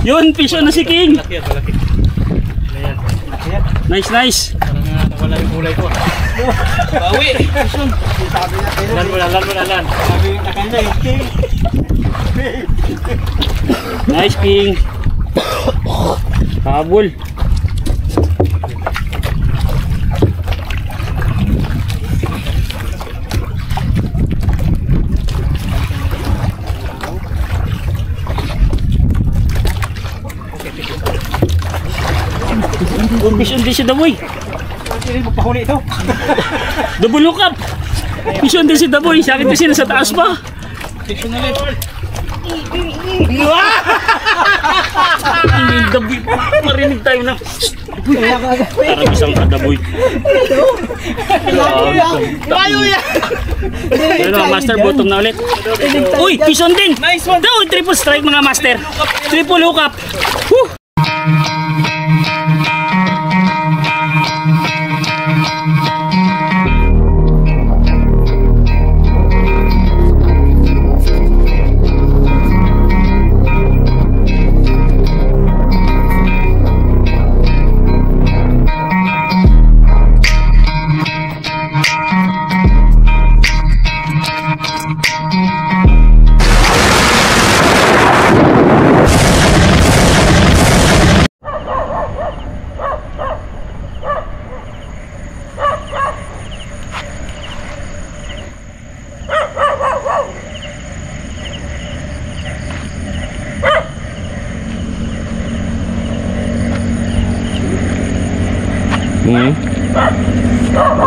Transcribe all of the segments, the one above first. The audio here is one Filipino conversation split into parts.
Yun, fish on na si King. Malaki yan, malaki. Nice, nice. Parang nawala yung kulay ko. Bawi! Fish on. Lan mo na, lan. Sabi na kanya yung King. Nice, King. Habol. Fish on din si Daboy. Hindi mo pahuli ito. Double hook up. Fish on din si Daboy. Sakit din sila sa taas pa. Fish on ulit. Daboy. Marinig tayo na. Parang isang kadaboy. Layo yan! Ayun mga master, bottom na ulit. Uy, fish on din. Nice one! Uy, triple strike mga master. Triple hook up. Woo!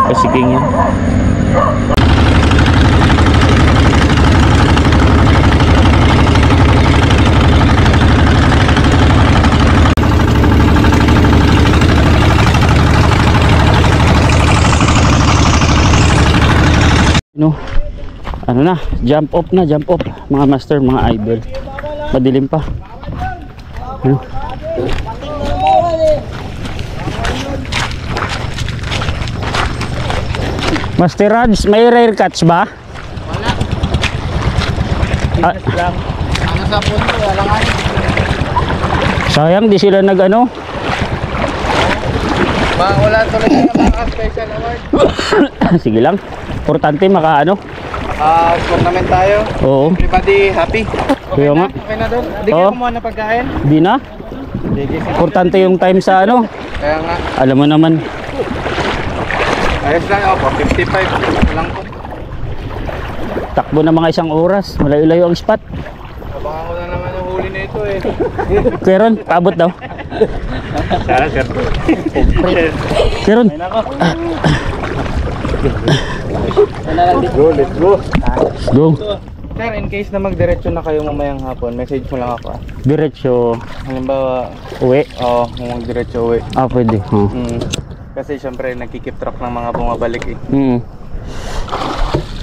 Pasiking yan. No, ano na, jump off mga master, mga idol. Madilim pa. Ano? Master Raj, may rare catch ba? Wala. Lang. Ano sa punto, wala nga. Sayang, di sila nag-ano. Wala tuloy na special award. Sige lang. Importante maka-ano. Tournament tayo. Oo. Everybody happy. Kaya nga. Okay na doon. Hindi kayo kumuha ng pagkain? Di na. Importante yung time sa ano. Kaya nga. Alam mo naman. Ayos lang ako, 55 lang po. Takbo na mga isang oras. Malayo-layo ang spot. Abangan ko na naman yung huli na ito eh. Keron, paabot daw. Sana sir. Keron. Ayun ako. Let's go. Go. Sir, in case na magdiretso na kayo mamayang hapon, message mo lang ako. Diretso Halimbawa, uwi. kung magdiretso uwi. Pwede. Kasi syempre nagkikip track ng mga bumabalik eh.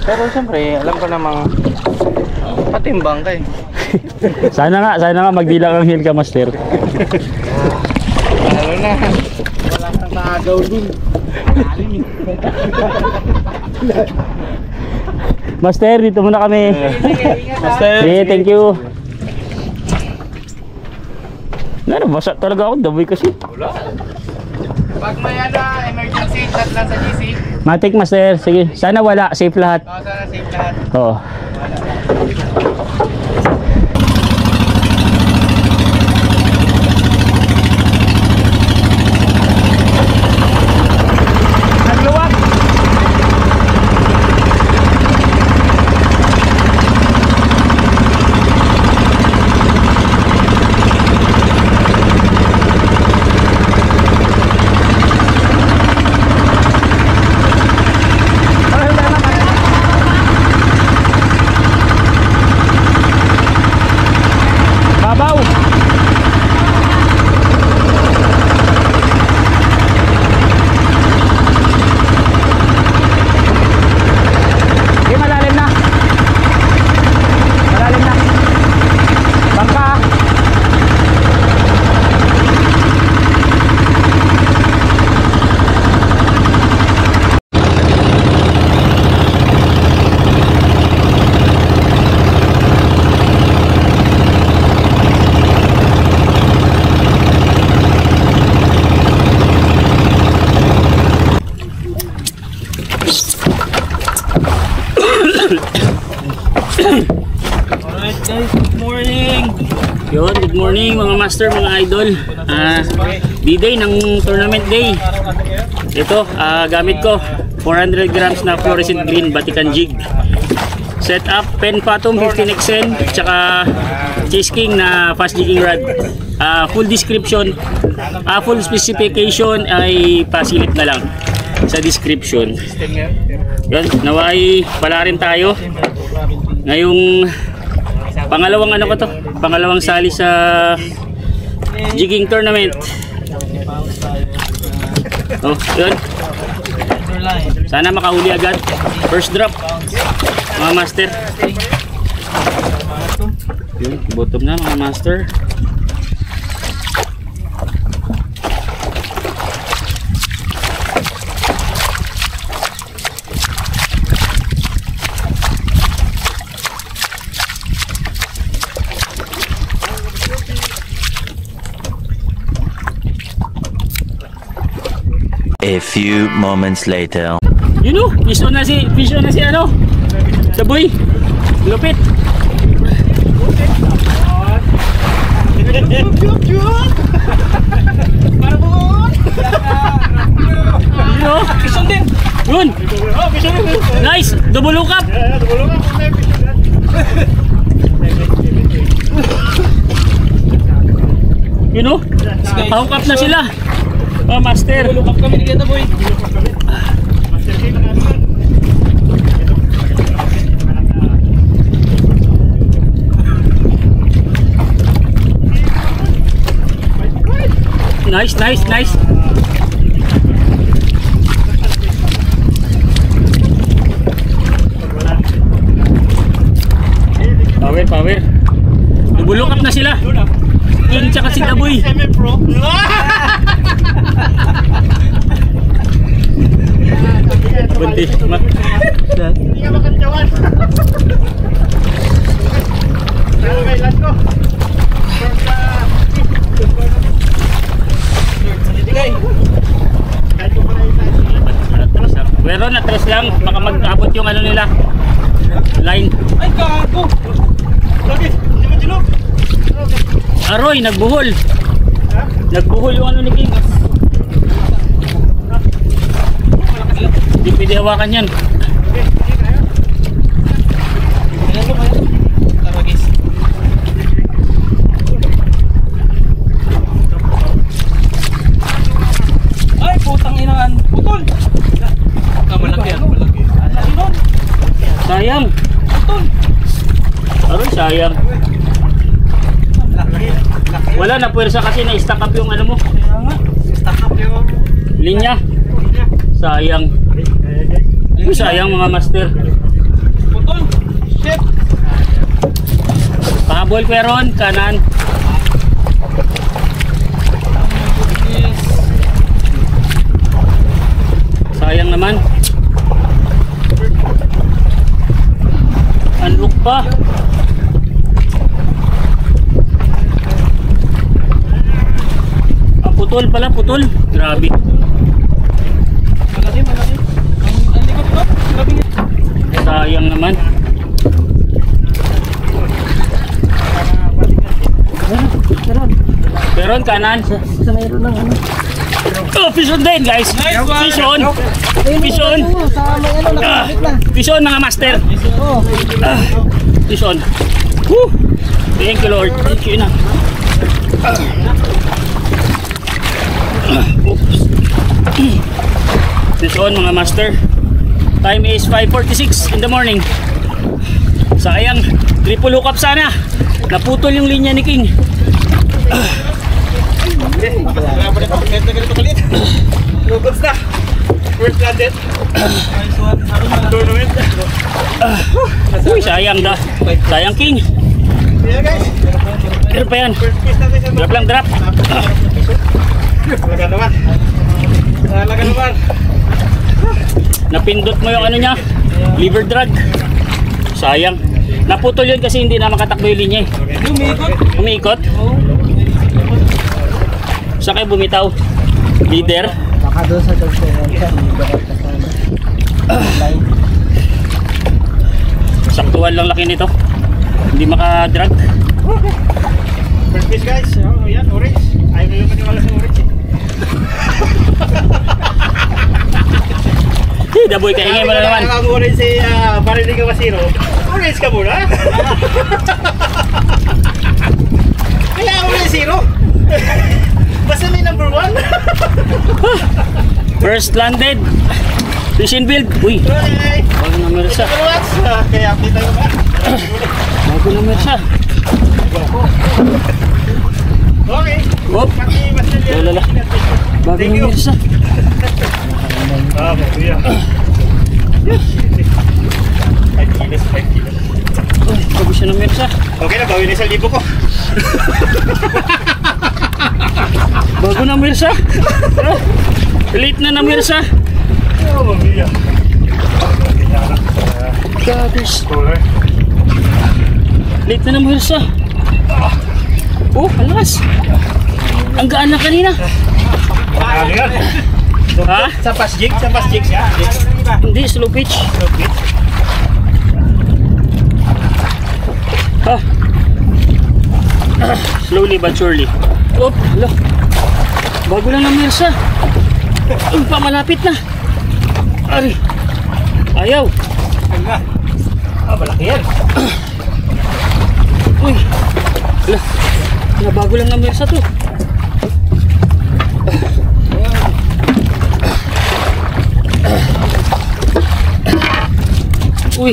Pero syempre, alam ko namang patimbang ka eh. Sana nga magdilang ang hill ka, master. Lalo na, wala kang kaagaw dun. Master, dito muna kami. Master, sige, thank you. Basa talaga ako, daboy kasi. Wala. Pag may emergency, chat lang sa GC. Matik, master. Sige, sana wala, safe lahat. Sana safe lahat. Oo. Good morning mga master, mga idol. D-day ng tournament day. Ito, gamit ko 400 grams na fluorescent green Vatican jig. Set up Pen Phantom 15XN tsaka Chase King na fast jigging rod. Full description, full specification ay pasilip na lang sa description. Yan, naway pala rin tayo ngayong pangalawang ano ko to, pangalawang sali sa jigging tournament. Oh, yun. Sana makahuli agad. First drop mga master. Yun, bottom na mga master. A few moments later. You know, fish on na si ano? The boy. Lupit. You know, fish on din. Yun. Nice, double hook up. You know, hook up na sila. Oh, master. Look up kami dito, boy. Nice. Power. Double up na sila. King tsaka si Daboy. Semi-pro. Bunti. Hindi ka makanjawan. Pero may last ko. Pero natras lang, baka mag-abot yung ano nila line. Ay gago. Bakit? Hindi mo dinok? Aroy, nagbuhol. Nagbuhol yung ano ni King. Hindi pwede hawakan yan. Ay, putang inaan. Putol. Malaki yan, malaki. Sayang. Putol. Aroy, sayang. Wala na puwersa kasi na-stack up yung ano mo. Stack up yung linya. Sayang. Sayang mga master. Putol. Shit. Pahabol peron kanan. Sayang naman. Unlock pa. Putol pala, putol. Grabe. Malaki. Ang likod ko. Sayang naman. Peron kanan. Sa mayroon lang ano. Oh, fish on din guys. Fish on. Fish on. Fish on mga master. Fish on. Woo. Thank you Lord. Thank you na. Fish on mga master. Time is 5:46 in the morning. Sayang, triple hook up sana. Naputol yung linya ni King. Lugod na. First landed. Tournament. Uy, sayang dah. Sayang King. Drop pa yan. Drop lang, drop. Laga naman. Napindot mo yung ano niya, liver drag. Sayang. Naputol yun kasi hindi na makatakbo yung linya eh. Umiikot? Saan kayo bumitaw? Leader? Baka doon sa dagsayan siya, saktuhan lang laki nito. Hindi makadrag. First fish guys. Oh, yan, orange. Ayaw mo yung maniwala sa orange eh. Daboy, kaingay mo na naman. Ang orange si Marinig Kawasiro. Orange ka muna. Kaya orange zero. Basta may number 1. First landed. Fishing field. Uy, Okay. bago na meron siya. Kaya update tayo ba? Bago na meron siya. Okay. Whoop. Pati Master yan. Wala. Bago na meron siya. Kuya. 5 kilos, 5 kilos. Uy, bago siya na meron siya. Okay na, bawi na 1,000 ko. Bago na meron siya. Late na meron siya. Oh, kuya. Gagos. Cooler. Late na meron siya. Oh, alas. Ang gaan na kanina. Ano yan? Ha? Sa pasjig? Sa pasjig siya? Hindi, slow pitch. Ha? Slowly but surely. Oh, hala. Bago lang naman siya. Ang pamalapit na. Ari. Ayaw. Malaki yan. Uy. Hala. Bago lang naman siya to. Uy.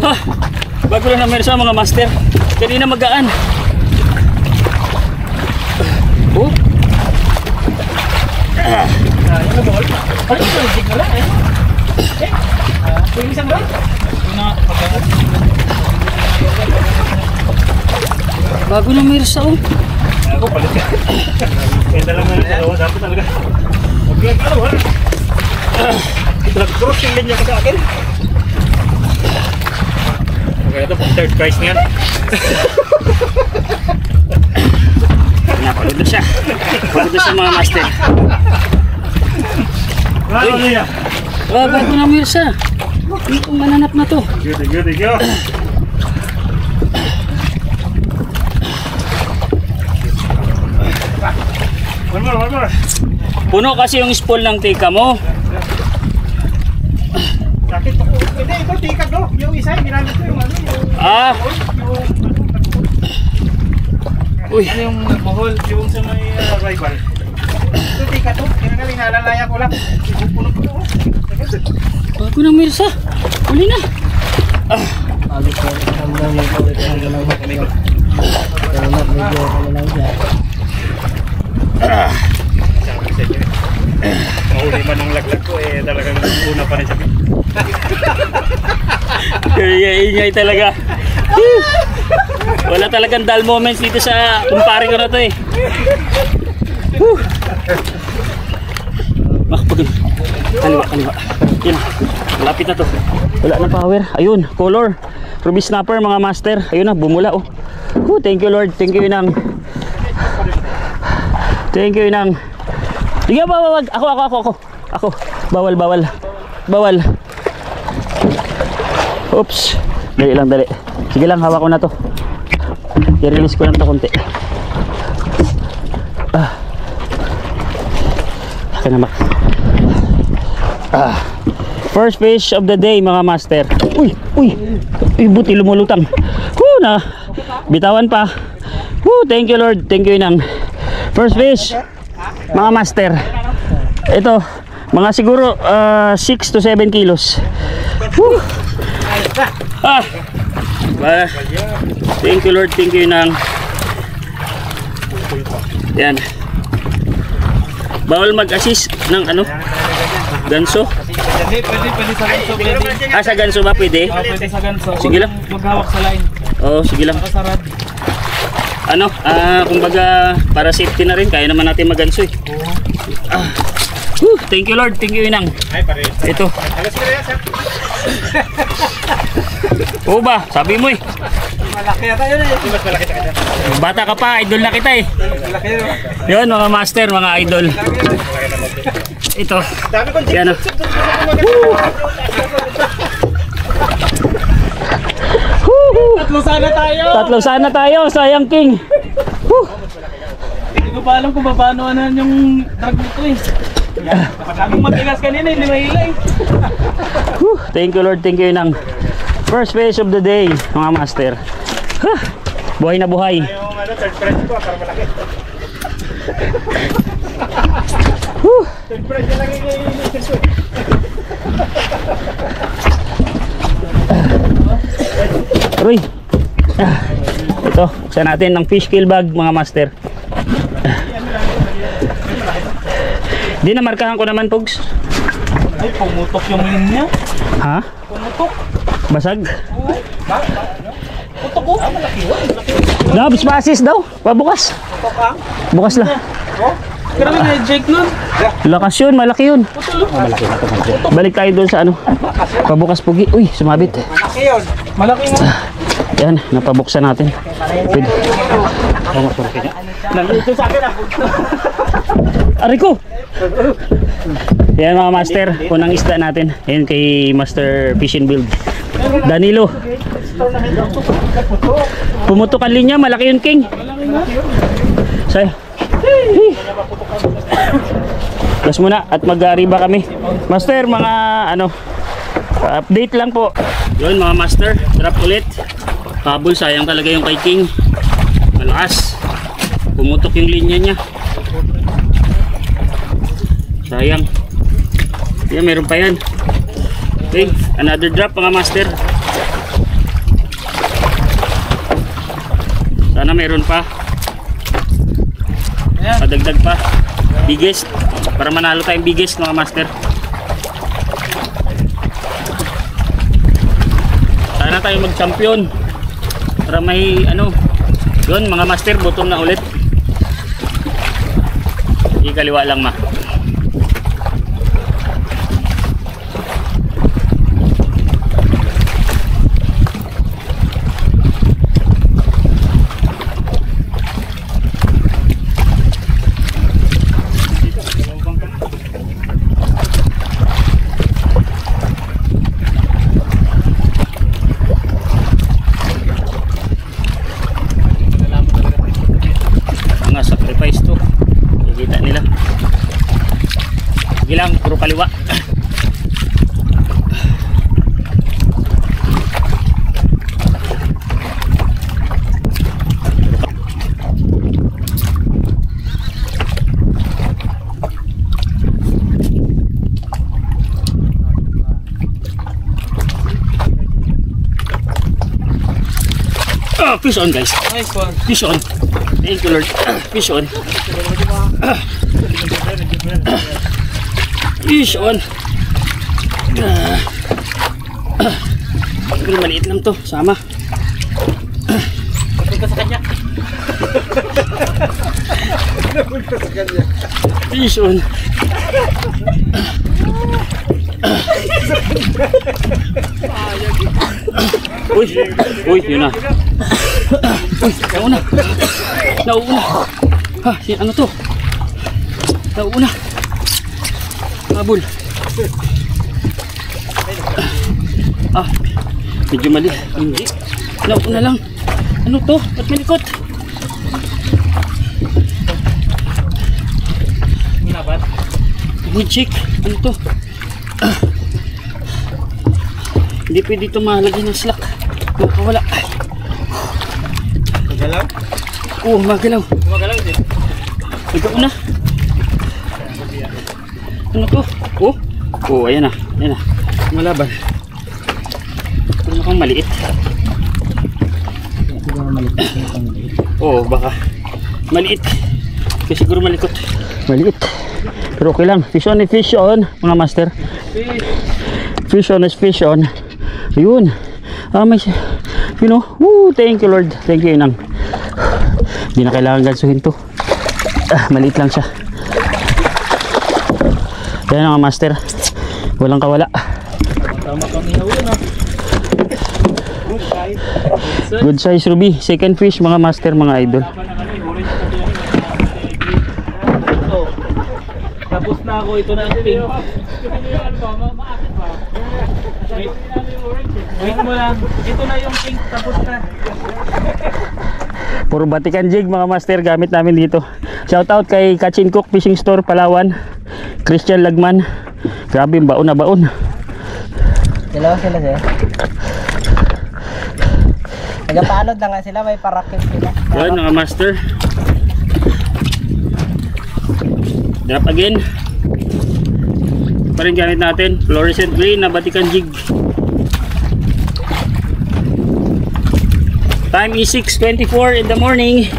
Ha. Bago lang naman siya mga master. Kanina magaan. Oh. Ano ba? Ano ba? Jig na lang eh. Yung isang ba? Bago na meron siya oh. Ako palit ka. Kaya talaga na dalawa. Dapat talaga. Okay, ano ba? Cross yung linya ko sa akin. Okay, ito pang third prize niyan. Napagod na siya. Pagod na siya mga master. Ano niya? Bago na meron siya. Hindi ko mananap na to. Good, good, good. One more, one more. Puno kasi yung spool ng tika mo. Sakit ako. Hindi, ito tikad no. Yung isa, ginamit ko yung ano, Ah. Uy. ano yung mahol, yung sa may rival. Ito tikad to. Kaya nga nalalaya ko lang. Puno ko to. Bago na meron siya. Uli na. Alis ko ang mga ulit ang galang makikita. Kaya medyo ano lang siya. Sabi sa inyo. Mahuli man ang laglag ko eh talagang una pa rin sabi. Kaya ingay talaga. Wala talagang dull moments dito sa kumpare ko na to eh. Makapagod. Kaliwa, kaliwa. Yan. Malapit na to. Wala na power. Ayun, color. Ruby snapper mga master. Ayun na, bumula oh. Thank you Lord. Thank you Inang. Thank you Inang. Sige ba, wag. Ako. Bawal. Bawal. Oops. Dali lang, dali. Sige lang, hawak ko na to. I-release ko lang to konti. Akin na ba? First fish of the day mga master. Uy, buti lumulutang. Na bitawan pa. Thank you Lord, thank you Inang. First fish mga master. Ito, mga siguro 6 to 7 kilos. Thank you Lord, thank you Inang. Yan. Bawal mag-assist ng ano? Ganso? Pwede sa ganso. Sa ganso ba pwede? Pwede sa ganso. Sige lang. Maghawak sa line. Oo, sige lang. Nakasarad. Ano, kumbaga para safety na rin, kaya naman natin maganso eh. Thank you Lord, thank you Inang. Ay, pare. Ito. Alas ko na yan, sir. Oo ba, sabi mo eh. Malaki yata yun eh. Mas malaki sa kanya. Bata ka pa, idol na kita eh. Malaki yun. Yun mga master, mga idol. Ito. Dami kong Yan o. Tatlo sana tayo. Tatlo sana tayo, sayang king. Hindi ko pa alam kung paano yung drag nito eh. Kapag matigas kanina, hindi mahila eh. Thank you Lord, thank you Inang. First fish of the day, mga master. Buhay na buhay. Yung third press ko, para malaki. Third press na lang yung Aroy. Ito, buksan natin ng fish kill bag, mga master. Di na markahan ko naman, Pogs. Ay, pumutok yung linya. Ha? Pumutok. Basag? Putok ko. Malaki yun. Gabs basis daw, pabukas. Putok ka. Bukas lang. Oh, grabe na Jake nun. Lakas yun, malaki yun. Balik tayo doon sa ano. Pabukas pugi. Uy, sumabit. Malaki yun. Malaki nga. Yan, napabuksan natin. Pwede. Nandito sa akin ah. Aray ko! Yan mga master, unang isda natin. Yan kay Master Fish and Build. Danilo. Pumutok ang linya, malaki yun King. Sa'yo. Gas muna at mag-ariba kami. Master, mga ano, update lang po. Yun mga master, drop ulit. Habol, sayang talaga yung kay King. Malakas. Pumutok yung linya niya. Sayang. Yan, meron pa yan. Okay, another drop mga master. Sana meron pa. Padagdag pa. Biggest. Para manalo tayong biggest mga master. Sana tayo mag-champion. Para may ano. Yun mga master, bottom na ulit. Ikaliwa lang ma. Lang, puro kaliwa. Fish on guys. Nice one. Fish on. Thank you Lord. Fish on. Fish on. Pero maliit lang to, sama. Punta sa kanya. Punta sa kanya. Fish on. Uy, uy, yun na. Uy, nauna. Nauna. Ha, ano to? Nauna. Habol. Ah, medyo mali. Hindi. Nauna lang. Ano to? Ba't malikot? Minabat. Check. Ano to? Hindi pwede ito mahalagay ng slack. Makawala. Magalaw? Oo, magalaw. Magalaw din. Nagkauna. Ano to? Oh? Oh, ayan na. Ayan na. Malaban. Ito mukhang maliit. Oo, baka. Maliit. Kasi siguro malikot. Maliit. Pero okay lang. Fish on is fish on, mga master. Fish on is fish on. Ayun. Ah, may, you know, woo, thank you Lord. Thank you Inang. Hindi na kailangan gansuhin to. Ah, maliit lang siya. Yan mga master. Walang kawala. Tama kami na ulo na. Good size ruby. Second fish mga master, mga idol. Tapos na ako, ito na ang pink. Wait mo lang. Ito na yung pink, tapos na. Puro batikan jig mga master gamit namin dito. Shoutout kay Kachin Cook Fishing Store Palawan, Christian Lagman. Grabe, baon na baon. Dalawa sila sir. Nagapalod na nga sila, may parakit sila. Yan mga master. Drop again. Pa rin gamit natin, fluorescent green na batikan jig. Time is 6:24 in the morning.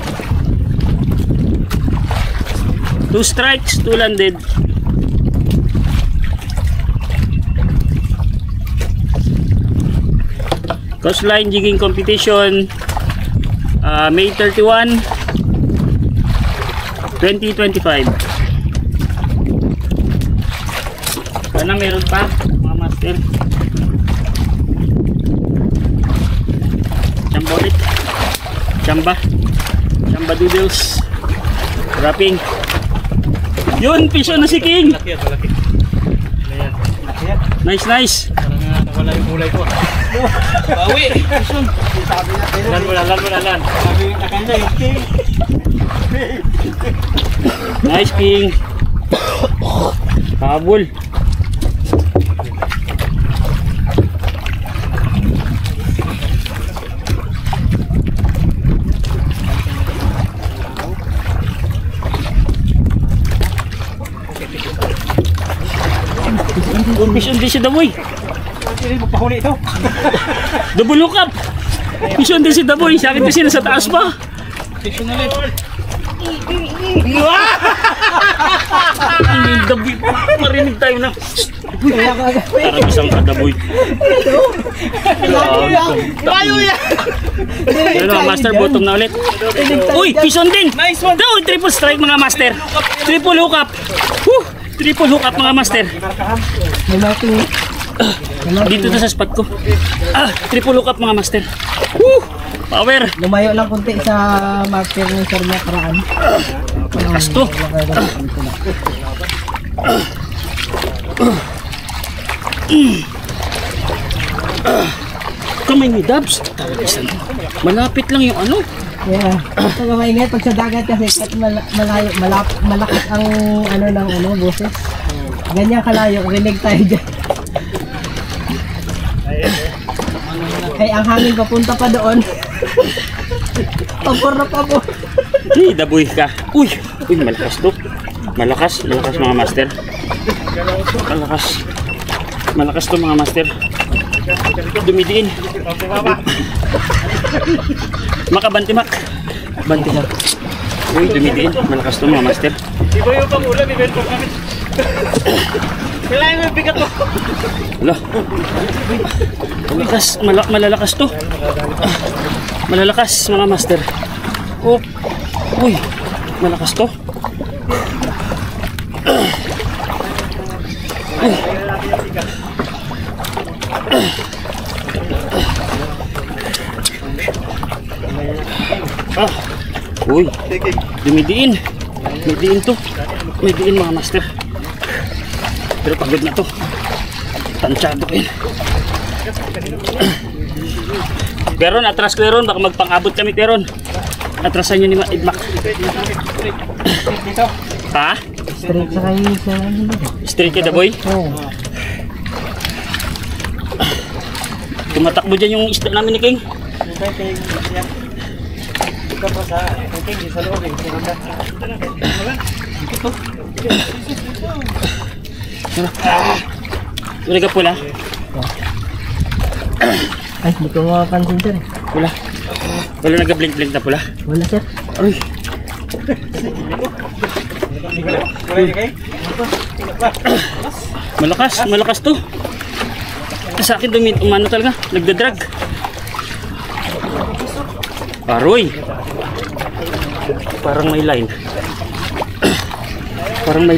2 strikes, 2 landed. Coastline jigging competition, May 31, 2025. Sana meron pa mga master. Chamba ulit. Chamba doodles. Wrapping. Yun, piso na si King. Malaki yan, malaki. Nice, nice. Parang nawala yung kulay ko. Bawi! Lan mo na, lan. Sabi yung kakanda yung King. Nice, King. Habol. Fish on din si Daboy. Hindi mo pahuli ito. Double hook up. Fish on din si Daboy. Sakit kasi nasa taas pa. Fish on ulit. Ang Daboy. Marinig tayo na. Parang isang kadaboy. Layo yan! Yun mga master, bottom na ulit. Uy, fish on din. Nice one! Uy, triple strike mga master. Triple hook up. Woo! Triple hook up mga master. Dito na sa spot ko. Triple hook up mga master. Woo! Power. Lumayo lang kunti sa marker ng sir na karaan. Malakas to. Kamay ni Dabs. Malapit lang yung ano. Yeah. Ito nga maingay pag sa dagat kasi kahit malayo, malakas ang ano ng ano boses. Ganyan kalayo, rinig tayo dyan. Ay, ang hangin papunta pa doon. Pabor na pabor. Hey, daboy ka. Uy, malakas to. Malakas mga master. Malakas to mga master. Dumidiin. Makabantimak. Bantimak. Uy, dumidiin. Malakas to mga master. Iba yung pangulan, iba yung pagkamit. Kailangan mo yung bigat mo. Wala. Malalakas to. Malalakas mga master. Oh. Uy, malakas to. Uy, dumidiin. May diin to. May diin mga master. Pero pagod na to. Tansyado ko yun. Peron, atras ko yun. Baka magpang-abot kami Peron. Atrasan nyo ni Idmak. Ha? Straight sa kayo sa ano. Straight ka, Daboy? Oo. Tumatakbo dyan yung isda namin ni King. Ito pa sa King, sa loob eh. Wala ka pula? Ay, hindi ko makapansin sir. Wala. Wala nag-blink-blink na pula? Wala sir. Ay. Malakas to. Sa akin umano talaga, nagdadrag. Aroy. Parang may line. Parang may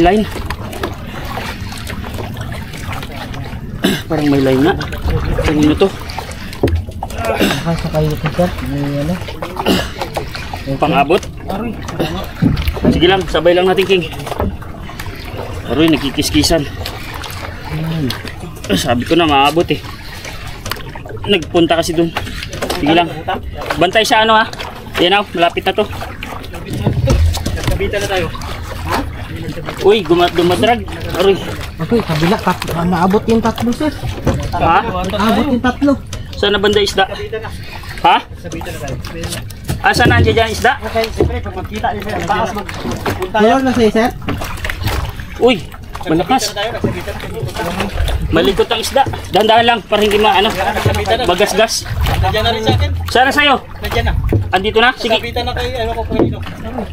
line nga. Kanino to? Sa kayo ko sir. May ano. Pang-abot? Sige lang, sabay lang natin King. Aroy, nagkikiskisan. Sabi ko na maabot eh. Nagpunta kasi dun. Sige lang. Bantay sa ano ha. Yan o, malapit na to. Nagkabitan na tayo. Uy, dumadrag. Aroy. Okay, kabila. Naabot yung 3, sir. Ha? Naabot yung 3. Saan na banda isda? Ha? Ah, saan nandiyan dyan isda? Okay, siyempre, pag magkita niyo sir, taas magpunta Tulog na sa'yo, sir. Uy, malakas. tayo, nagsabitan. Malikot ang isda. Dahan-dahan lang para hindi maano. Magasgas. Nandiyan na rin sa akin. Sana sa'yo. Nandiyan na. Andito na? Sige. Sabitan na kayo, ayaw ko kanino.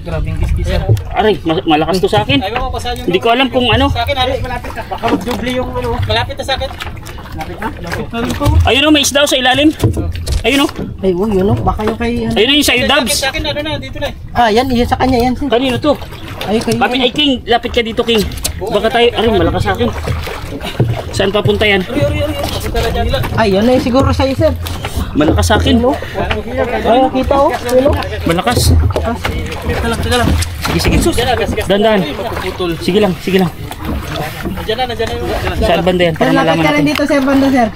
Grabing giskisa. Aray, malakas to sa akin. Ayaw ko pa sa inyo. Hindi ko alam kung ano. Sa akin, malapit ka. Baka mag-double yung ano. Malapit na sa akin. Malapit na? Ayun o, may isda o sa ilalim. Ayun o. Ay, yun o. Baka yung kay... Ayun o yung sa'yo, Dubs. Sa akin, ano na, dito na. Yan. Yun sa kanya, yan, sir. Kanino to? Ay, kay... Kapit ay King. Lapit ka dito, King. Baka tayo, aray, malakas sa akin. Saan papunta yan? Uri. Papunta na dyan. Ay, yun na yung siguro sa'yo, sir. Malakas sa akin. Ay, nakita o. Yun o. Malakas. Teka lang. Sige. Dandan. Sige lang. Nandiyan na yung... Saan banda yan? Sir, Para lapit malaman ka rin natin. dito, sir, banda, sir.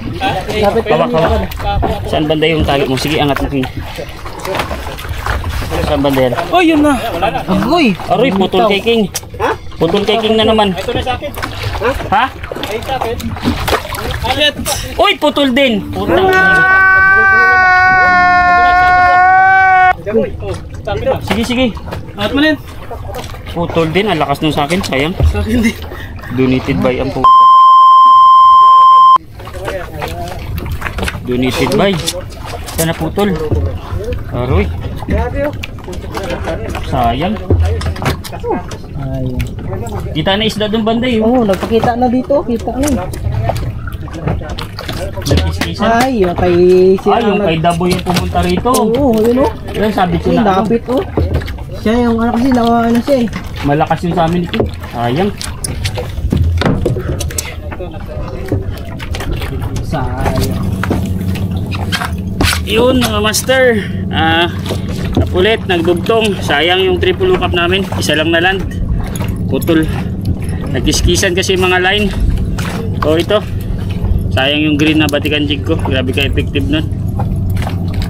Lapit ka rin dito. Hawak. Saan banda yung tali mo? Sige, angat mo, King. Saan banda yan? Oh, yun na. Agoy. Aroy, putol kay King. Putol kay King na naman. Ito na sa akin. Ha? Ay, sa akin. Alit. Uy, putol din. Putang. Sige. At malin. Putol din. Ang lakas nung sa akin. Sayang. Sa akin din. Donated by ang puta. Donated by. Sana putol. Aroy. Sayang. Ay. Kita na isda doon banda yun. Oo, nagpakita na dito. Kita na. Nag-iskisan. Ay, yung kay... Yung kay Dabo yung pumunta rito. Oo, yun o. Yan sabi ko Ay, na. Ano, lapit o. Siya yung ano kasi, ano siya eh. malakas yung sa amin ito. Sayang. Sayang. Yun mga master. Ulit nagdugtong. Sayang yung triple hookup namin. Isa lang na land. Putol. Nagkiskisan kasi mga line. O ito. Sayang yung green na batikan jig ko. Grabe ka effective nun.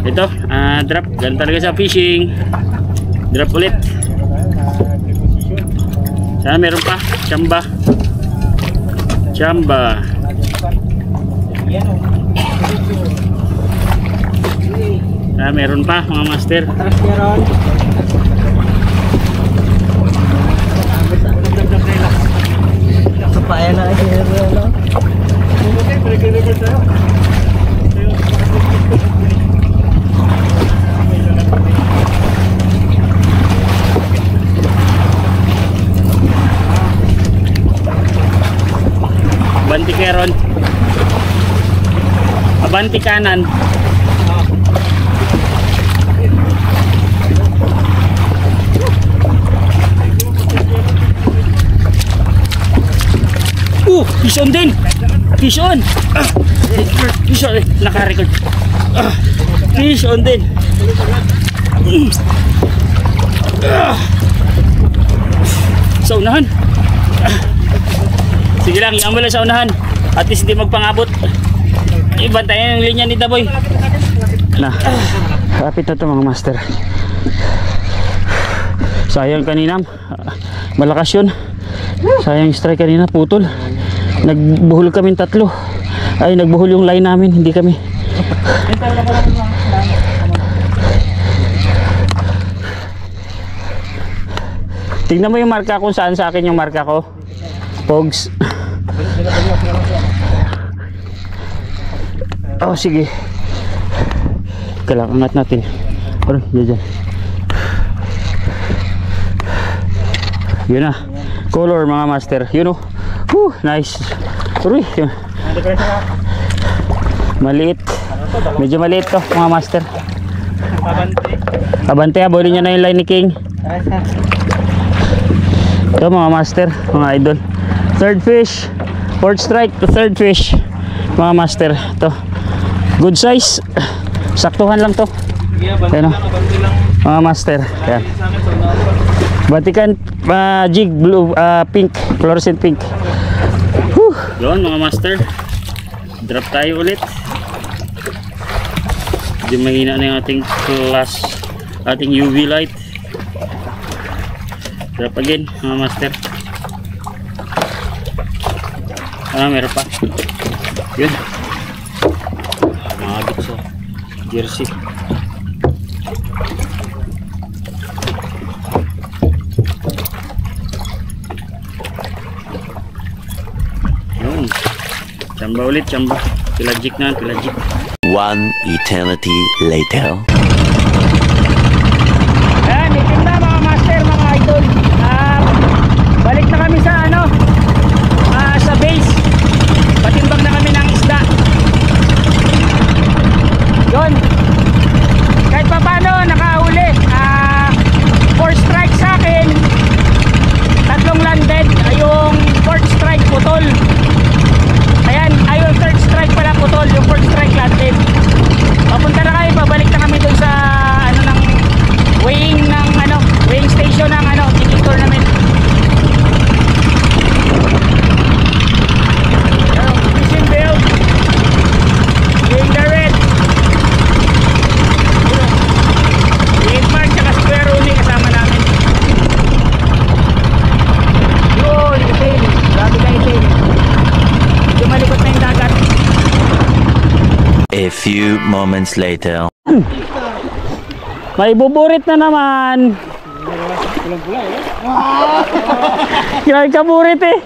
Ito. Drop. Ganun talaga sa fishing. Drop ulit. Sana meron pa. Chamba. Meron pa mga master. Atras niya ron. Kapaya na kasi ano. Abanti keron. Abanti kanan. Fish on din. Fish on. Fish on. Naka-record. Fish on din. Sa unahan. Sige lang, iyan mo lang sa unahan. At least hindi magpangabot. Ibantayan ang linya ni Daboy. Kapit na ito mga master. Sayang kanina. Malakas yun. Sayang strike kanina, putol. Nagbuhol kami 3. Ay, nagbuhol yung line namin, hindi kami. Tignan mo yung marka kung saan sa akin yung marka ko. Pogs. Oh, sige. Kailangan angat natin. Aray, dyan. Yun na. Color mga master. Yun o. Nice. Uy. Maliit. Medyo maliit to mga master. Abante. Abulin nyo na yung line ni King. Ito mga master. Mga idol. Third fish. Fourth strike to third fish. Mga master. Ito. Good size. Saktuhan lang to. Ayan o. Mga master. Ayan. Batikan jig blue pink, fluorescent pink. Yun mga master. Drop tayo ulit. Medyo mahina na yung ating class ating UV light. Drop again mga master. Meron pa. Yun. Mga bits sa jersey. Yun. Chamba ulit, chamba. Pilajik na, pilajik. One eternity later. Ayan, itim na mga master, mga idol. Balik na kami sa sa base. Patimbang na kami ng isda. Yun. Kahit pa paano nakahuli. 4 strike sa akin. 3 landed. Yung 4th strike putol. Ayan, yung 3rd strike pala putol. Yung 4th strike landed. Papunta na kami, pabalik na kami dun sa ng weighing station ng jigging tournament. Fishing belt. Yung the red. Yung mark tsaka square only kasama namin. Yun, itim. Grabe ka itim. Medyo malikot na yung dagat. A few moments later. May buburit na naman. Grabe ka burit eh.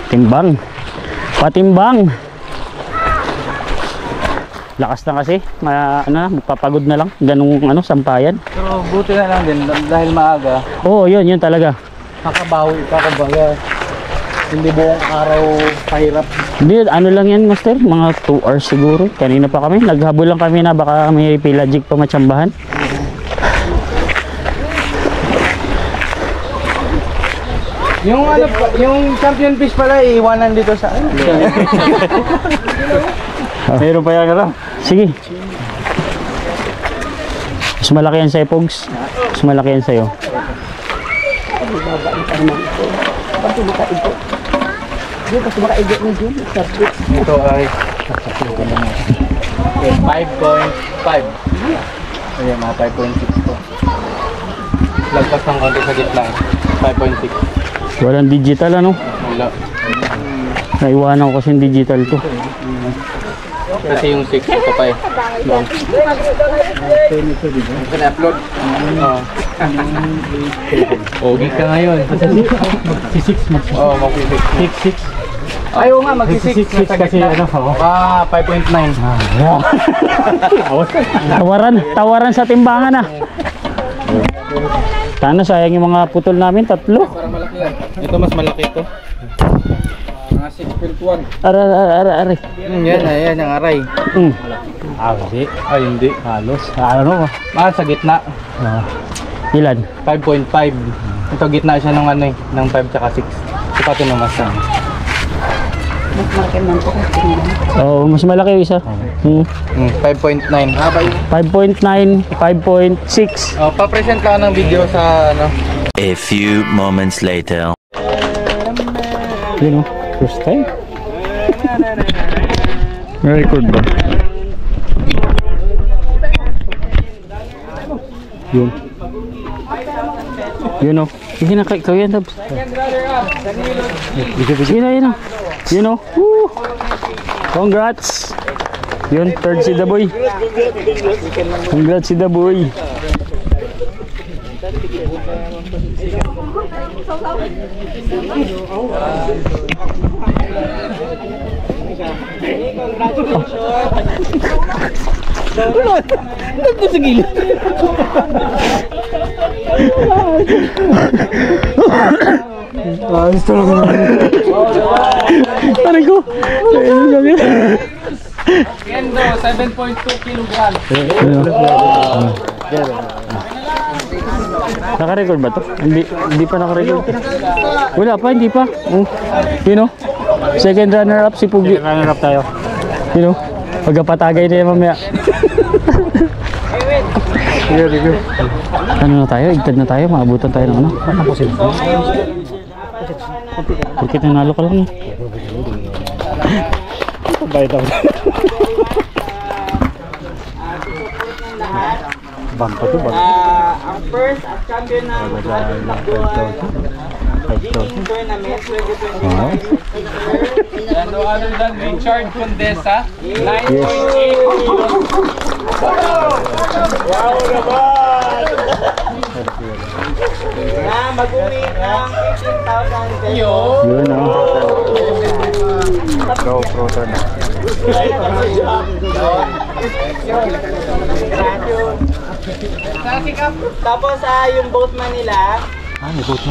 Timbang. Patimbang. Lakas na kasi, magpapagod na lang ganung sampayan. Pero buti na lang din dahil maaga. Oo, yun talaga. Makabawi ka kumbaga. Hindi buong araw pahirap. Hindi, lang yan master, mga 2 hours siguro. Kanina pa kami, naghabol lang kami na baka may pilajik pa matsambahan. Yung champion fish pala iiwanan dito sa Meron pa yan ka lang. Sige. Mas malaki yan sa'yo, Pogs. Mas malaki yan sa'yo. Ito ay 5.5. Ayan, mga 5.6 po. Lagpas ng konti sa gitna. 5.6. Walang digital Wala. Naiwanan ko kasi yung digital to. Kasi yung 6 ito pa eh. Upload. Ogi ka ngayon. Si 6 max. Oo, mag-6. 6. Ayaw nga, mag-6 kasi 5.9. Tawaran sa timbangan Sana sayang yung mga putol namin, 3. Para malaki yan. Ito mas malaki ito. Mga 6.1. Aray. Yan yung aray. Hindi. Ay, hindi. Halos. Sa gitna. Ilan? 5.5. Ito gitna siya ng ng 5 tsaka 6. Ito pati ng masa. Oo, mas malaki yung isa. 5.9. 5.9, 5.6. Pa-present ka ng video sa A few moments later. Yun first time. Record ba? Yun sige na ikaw yan, Tabs. Sige na. Woo! Congrats. Yun, 3rd si The Boy. Congrats si The Boy. Nandun sa gilid. Ayos talaga naman. Aray ko. Kendo, 7.2 kilograms. Naka-record ba to? Hindi pa naka-record. Wala pa, hindi pa. Second runner-up si Pugi. Second runner-up tayo. Pagkapatagay na yan mamaya. Sige. Ano na tayo? Igtad na tayo. Maabutan tayo ng ano? Porque nanalo ka lang eh. Bayad ako. Bangko to ba? Ang first at champion ng ating takbuhan Digging Tournament 2025. And no other than Richard Condesa, 9.8. Wow naman! Na mag-uwi ng 15,000 pesos. Yun o. GoPro to na. Tapos yung boatman nila,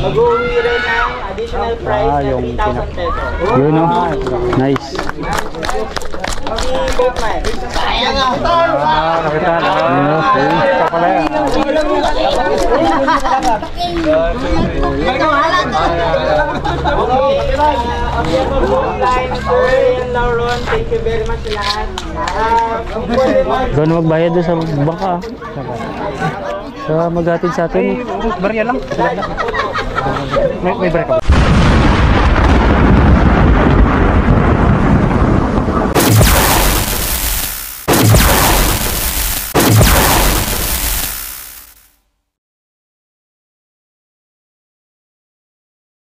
mag-uwi rin ng additional prize na 3,000 pesos. Yun o. Nice. Si boatman. Nakita na. Ito pala yan. Thank you very much lahat. Gano'n magbayad doon sa bangka. Sa maghatid sa atin. Barya lang. May break ako.